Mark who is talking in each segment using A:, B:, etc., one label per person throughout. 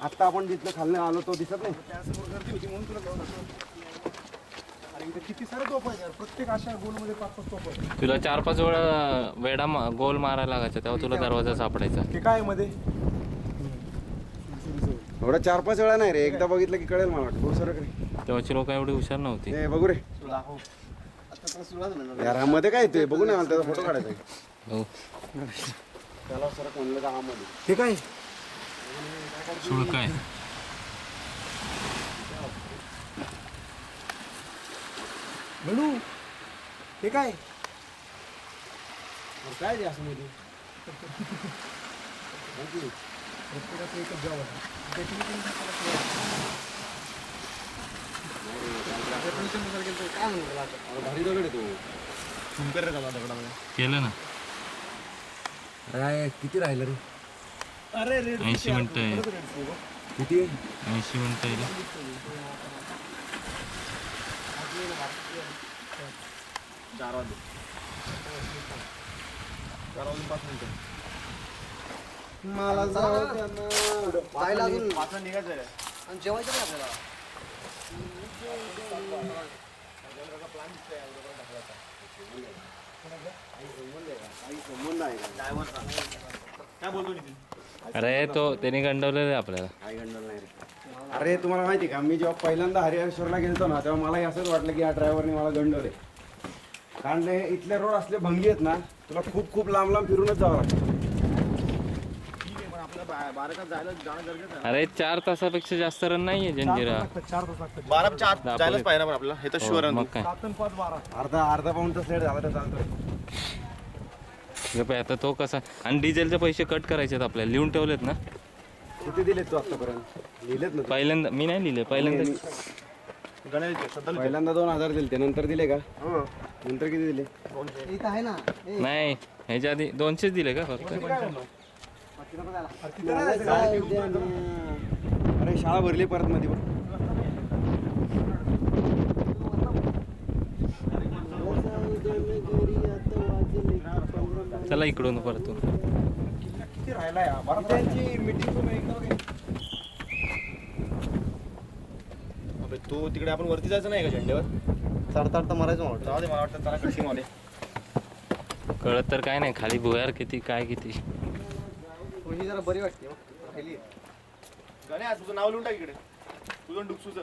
A: आता आपण जिथलं खाल्लं आलो तो दिसत नाही.
B: त्यासमोर गर्दी होती म्हणून तुला घेऊन आलो. अरे इथे किती सारे तोफ आहेत यार, प्रत्येक अशा गोलमध्ये 5-5 तोफ आहेत.
C: तुला 4-5 वेळा वेडा गोल मारायला लागायचा तेव्हा तुला दरवाजा सापडायचा.
B: ते काय मध्ये
A: एवढा 4-5 वेळा नाही रे, एकदा बघितलं की कळेल मला वाटतं. बघू सर
C: तेव्हाची लोक एवढी हुशार नव्हती.
A: ते बघू रे यार, हा मध्ये काय येतोय बघू ना, मला त्याचा फोटो काढायचा आहे.
C: हो
A: त्याला सर म्हणलं का हा मध्ये
B: ते काय
C: सुळ काय
B: म्हणू ते काय
A: काय रे असं मध्ये
B: प्रत्येकाचं एकच जॉब आहे.
A: भारी दगड आहे तो.
C: केलं ना.
A: काय किती राहिलं रे?
B: अरे रे
C: 80 मिनिटं आहे.
A: किती?
C: 80 मिनिटं आहे.
B: 4 वाजून 5 मिनिटं.
A: मला जाऊ द्या ना.
B: जायला अजून 5 निघायचं आहे.
D: आणि जेवायचं नाही आपल्याला.
B: काय बोलतो नितीन?
C: अरे तो त्याने गंडवलेलं आहे आपल्याला.
A: काय गंडल नाही रे. अरे तुम्हाला माहिती का, मी जेव्हा पहिल्यांदा हरिहरेश्वरला गेलतो ना, तेव्हा मला असंच वाटलं की या ड्रायव्हरने मला गंडवले. कारण ते इथले रोड असले भंगी आहेत ना, तुला खूप खूप लांब लांब फिरूनच जावं लागतं.
B: ठीक आहे, पण आपल्याला 12 तास जायला जाणं गरजेचं आहे.
C: अरे 4 तासापेक्षा जास्त रन नाहीये जंजिरा.
B: 4 तास लागतात.
E: 12च्या आत जायलाच पाहिजे ना पण आपल्याला, हे तर शुअर
C: मग काय
B: 7 आणि 5 12.
A: अर्धा पाऊण तास लेट झाला तर चालतोय.
C: हे पाह्य आता तो कसा. आणि डिझेलचे पैसे कट करायचे आहेत आपल्याला, लिहून ठेवलेत ना.
A: किती दिलेत तू आतापर्यंत? लिहिलेत ना तू?
C: पहिल्यांदा मी नाही लिहिले. पहिल्यांदा
A: पहिल्यांदा 2000 दिले ते, नंतर दिले का? नंतर किती दिले?
D: इथं आहे ना.
C: नाही ह्याच्या आधी 200 दिले का फक्त.
A: अरे शाळा भरली परत मध्ये बघ.
C: चला इकडून परतून.
B: किती राहिला या? 12 त्यांची मीटिंग तुम्ही एकदा बघा.
E: अबे तू तिकडे आपण वरती जायचं नाही का झेंड्यावर?
D: चढता मारायचं म्हणतो.
E: जाऊ दे, मला वाटतं त्याला कशी मध्ये
C: कळत तर काय नाही, खाली भुयार किती काय किती.
D: ही जरा बरी वाटते. राहिली.
E: गण्या तुझं नाव लिहून टाक इकडे, तुझं डुकसूचं.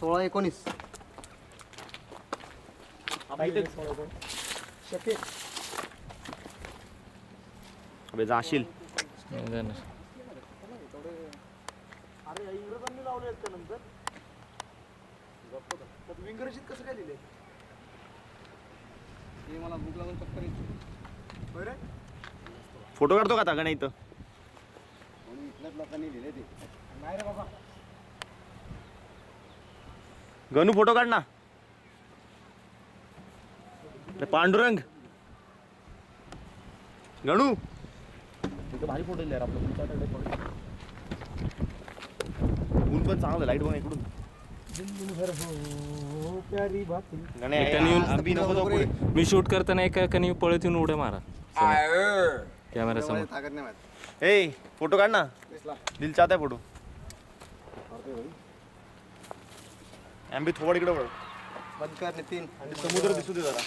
D: 16-19.
B: शके
E: अबे जाशील.
C: नाही जाणार.
B: अरे इंग्रजांनी लावले आहेत का नंतर? त्यात इंग्रजीत कसं काय लिहिले?
D: हे मला भूक लागून चक्कर येते.
B: बरं
E: फोटो काढतो का आता गण्या इथं?
A: कोणी इथल्याच लोकांनी लिहिले ते.
B: नाही रे बाबा.
E: गणू फोटो काढ ना. अरे पांडुरंग, गणू तिथं भारी फोटो दिले आपलं. ऊन पण चांगलं, लाईट बघ इकडून.
B: प्यारी बाती.
E: गण्या
C: एकाने येऊन-
E: आंबी नको जाऊ पुढे.
C: मी शूट करताना एकाने पळत येऊन उड्या मारा कॅमेरा समोर.
D: ताकद नाही माहित.
E: ए फोटो काढ ना, दिल चाहता है फोटो. आंबी थोडं इकडे वळ,
D: बंद कर नितीन.
E: समुद्र दिसू दे जरा.